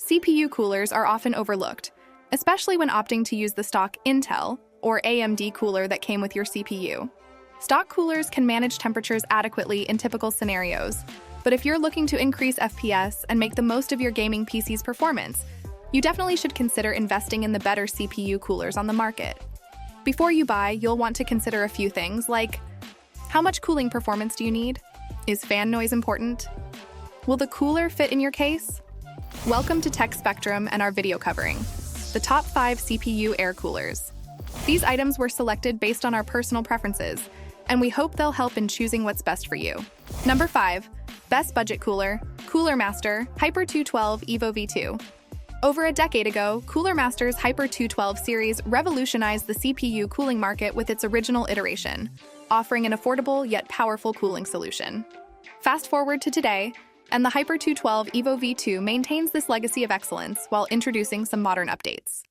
CPU coolers are often overlooked, especially when opting to use the stock Intel or AMD cooler that came with your CPU. Stock coolers can manage temperatures adequately in typical scenarios, but if you're looking to increase FPS and make the most of your gaming PC's performance, you definitely should consider investing in the better CPU coolers on the market. Before you buy, you'll want to consider a few things like, how much cooling performance do you need? Is fan noise important? Will the cooler fit in your case? Welcome to Tech Spectrum and our video covering, the top 5 CPU air coolers. These items were selected based on our personal preferences, and we hope they'll help in choosing what's best for you. Number 5, best budget cooler, Cooler Master Hyper 212 Evo V2. Over a decade ago, Cooler Master's Hyper 212 series revolutionized the CPU cooling market with its original iteration, offering an affordable yet powerful cooling solution. Fast forward to today, and the Hyper 212 Evo V2 maintains this legacy of excellence while introducing some modern updates.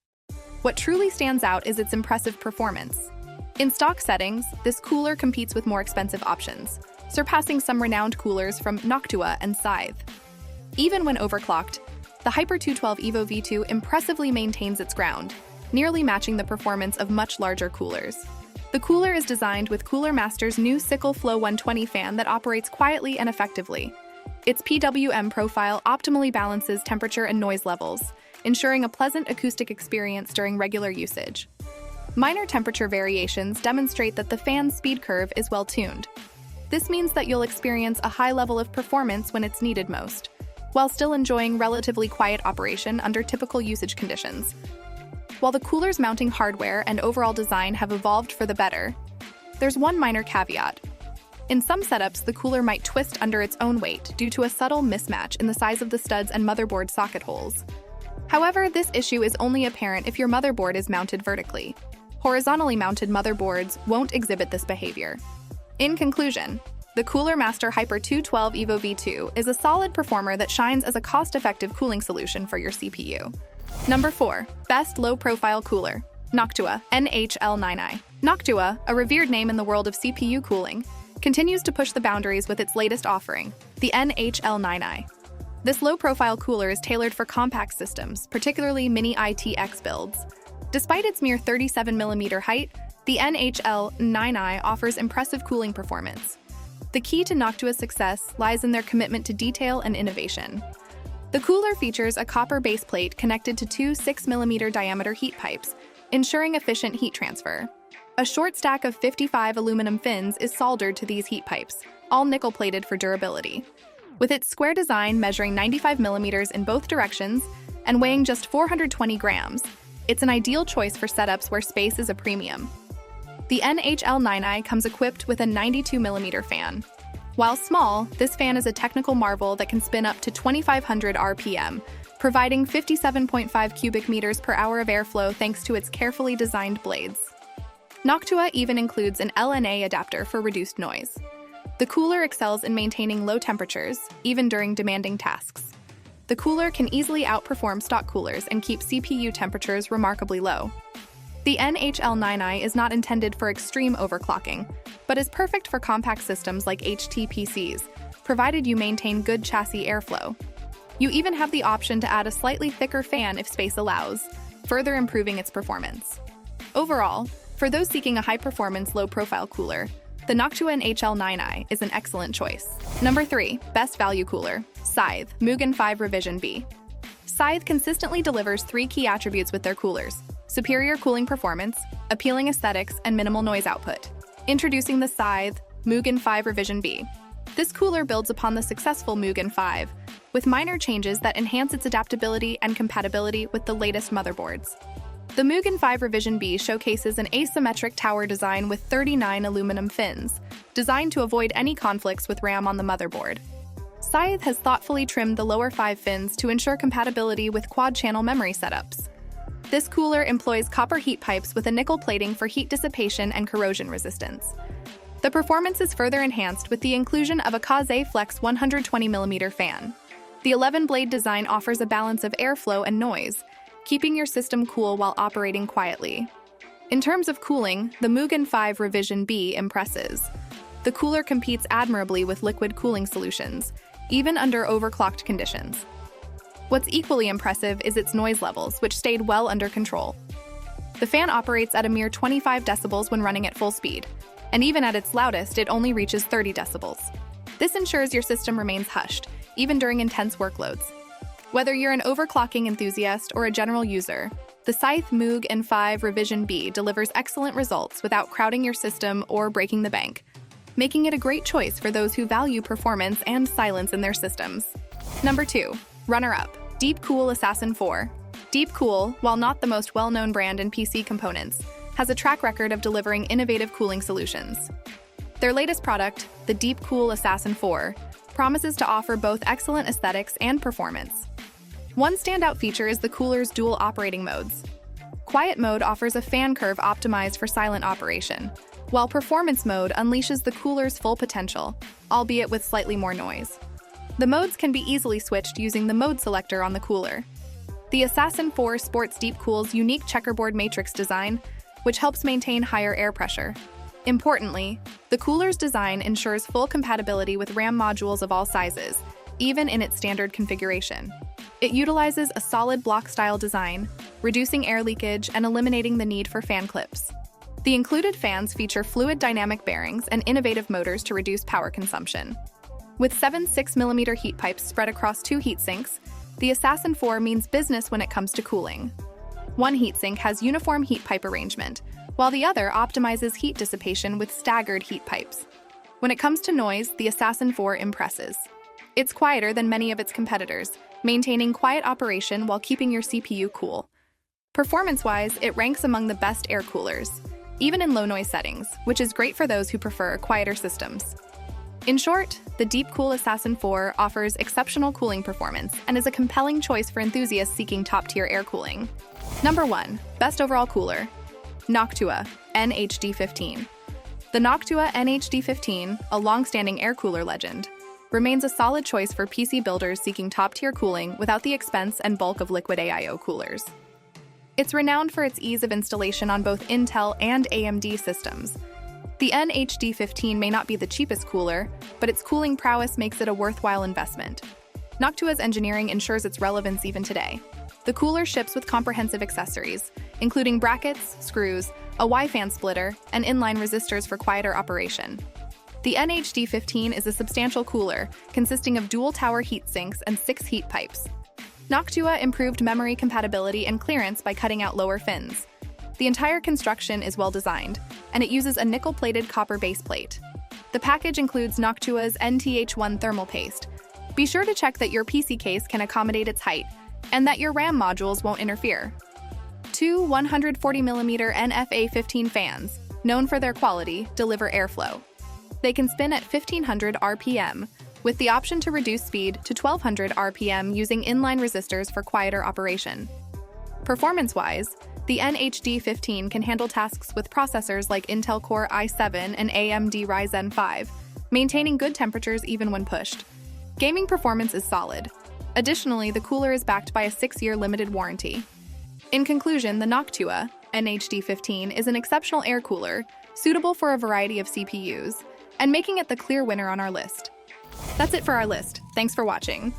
What truly stands out is its impressive performance. In stock settings, this cooler competes with more expensive options, surpassing some renowned coolers from Noctua and Scythe. Even when overclocked, the Hyper 212 Evo V2 impressively maintains its ground, nearly matching the performance of much larger coolers. The cooler is designed with Cooler Master's new Sickle Flow 120 fan that operates quietly and effectively. Its PWM profile optimally balances temperature and noise levels, ensuring a pleasant acoustic experience during regular usage. Minor temperature variations demonstrate that the fan's speed curve is well tuned. This means that you'll experience a high level of performance when it's needed most, while still enjoying relatively quiet operation under typical usage conditions. While the cooler's mounting hardware and overall design have evolved for the better, there's one minor caveat. In some setups, the cooler might twist under its own weight due to a subtle mismatch in the size of the studs and motherboard socket holes. However, this issue is only apparent if your motherboard is mounted vertically. Horizontally mounted motherboards won't exhibit this behavior. In conclusion, the Cooler Master Hyper 212 Evo V2 is a solid performer that shines as a cost-effective cooling solution for your CPU. Number 4, best low-profile cooler, Noctua NHL9i. Noctua, a revered name in the world of CPU cooling, continues to push the boundaries with its latest offering, the NHL9i. This low-profile cooler is tailored for compact systems, particularly mini ITX builds. Despite its mere 37mm height, the NHL9i offers impressive cooling performance. The key to Noctua's success lies in their commitment to detail and innovation. The cooler features a copper base plate connected to two 6mm diameter heat pipes, ensuring efficient heat transfer. A short stack of 55 aluminum fins is soldered to these heat pipes, all nickel-plated for durability. With its square design measuring 95mm in both directions and weighing just 420 grams, it's an ideal choice for setups where space is a premium. The NHL9i comes equipped with a 92mm fan. While small, this fan is a technical marvel that can spin up to 2,500 RPM, providing 57.5 cubic meters per hour of airflow thanks to its carefully designed blades. Noctua even includes an LNA adapter for reduced noise. The cooler excels in maintaining low temperatures, even during demanding tasks. The cooler can easily outperform stock coolers and keep CPU temperatures remarkably low. The NHL9i is not intended for extreme overclocking, but is perfect for compact systems like HTPCs, provided you maintain good chassis airflow. You even have the option to add a slightly thicker fan if space allows, further improving its performance. Overall, for those seeking a high-performance, low-profile cooler, the Noctua NHL9i is an excellent choice. Number 3, best value cooler, Scythe Mugen 5 Revision B. Scythe consistently delivers 3 key attributes with their coolers: superior cooling performance, appealing aesthetics, and minimal noise output. Introducing the Scythe Mugen 5 Revision B. This cooler builds upon the successful Mugen 5, with minor changes that enhance its adaptability and compatibility with the latest motherboards. The Mugen 5 Revision B showcases an asymmetric tower design with 39 aluminum fins, designed to avoid any conflicts with RAM on the motherboard. Scythe has thoughtfully trimmed the lower 5 fins to ensure compatibility with quad-channel memory setups. This cooler employs copper heat pipes with a nickel plating for heat dissipation and corrosion resistance. The performance is further enhanced with the inclusion of a Kaze Flex 120mm fan. The 11-blade design offers a balance of airflow and noise, keeping your system cool while operating quietly. In terms of cooling, the Mugen 5 Revision B impresses. The cooler competes admirably with liquid cooling solutions, even under overclocked conditions. What's equally impressive is its noise levels, which stayed well under control. The fan operates at a mere 25 decibels when running at full speed, and even at its loudest, it only reaches 30 decibels. This ensures your system remains hushed, even during intense workloads. Whether you're an overclocking enthusiast or a general user, the Scythe Moog N5 Revision B delivers excellent results without crowding your system or breaking the bank, making it a great choice for those who value performance and silence in their systems. Number 2. Runner-up, Deepcool Assassin 4. Deepcool, while not the most well-known brand in PC components, has a track record of delivering innovative cooling solutions. Their latest product, the Deepcool Assassin 4, promises to offer both excellent aesthetics and performance. One standout feature is the cooler's dual operating modes. Quiet mode offers a fan curve optimized for silent operation, while performance mode unleashes the cooler's full potential, albeit with slightly more noise. The modes can be easily switched using the mode selector on the cooler. The Assassin 4 sports Deepcool's unique checkerboard matrix design, which helps maintain higher air pressure. Importantly, the cooler's design ensures full compatibility with RAM modules of all sizes, even in its standard configuration. It utilizes a solid block-style design, reducing air leakage and eliminating the need for fan clips. The included fans feature fluid dynamic bearings and innovative motors to reduce power consumption. With 7 6mm heat pipes spread across 2 heat sinks, the Assassin 4 means business when it comes to cooling. One heatsink has uniform heat pipe arrangement, while the other optimizes heat dissipation with staggered heat pipes. When it comes to noise, the Assassin 4 impresses. It's quieter than many of its competitors, maintaining quiet operation while keeping your CPU cool. Performance-wise, it ranks among the best air coolers, even in low-noise settings, which is great for those who prefer quieter systems. In short, the Deepcool Assassin 4 offers exceptional cooling performance and is a compelling choice for enthusiasts seeking top-tier air cooling. Number 1. Best Overall Cooler, Noctua NHD15. The Noctua NHD15, a long-standing air cooler legend, remains a solid choice for PC builders seeking top-tier cooling without the expense and bulk of liquid AIO coolers. It's renowned for its ease of installation on both Intel and AMD systems. The NHD15 may not be the cheapest cooler, but its cooling prowess makes it a worthwhile investment. Noctua's engineering ensures its relevance even today. The cooler ships with comprehensive accessories, including brackets, screws, a Y-fan splitter, and inline resistors for quieter operation. The NHD15 is a substantial cooler, consisting of dual-tower heat sinks and 6 heat pipes. Noctua improved memory compatibility and clearance by cutting out lower fins. The entire construction is well-designed, and it uses a nickel-plated copper base plate. The package includes Noctua's NTH1 thermal paste. Be sure to check that your PC case can accommodate its height, and that your RAM modules won't interfere. 2 140mm NFA15 fans, known for their quality, deliver airflow. They can spin at 1500 RPM, with the option to reduce speed to 1200 RPM using inline resistors for quieter operation. Performance-wise, the NHD15 can handle tasks with processors like Intel Core i7 and AMD Ryzen 5, maintaining good temperatures even when pushed. Gaming performance is solid. Additionally, the cooler is backed by a 6-year limited warranty. In conclusion, the Noctua NHD15 is an exceptional air cooler, suitable for a variety of CPUs, and making it the clear winner on our list. That's it for our list. Thanks for watching.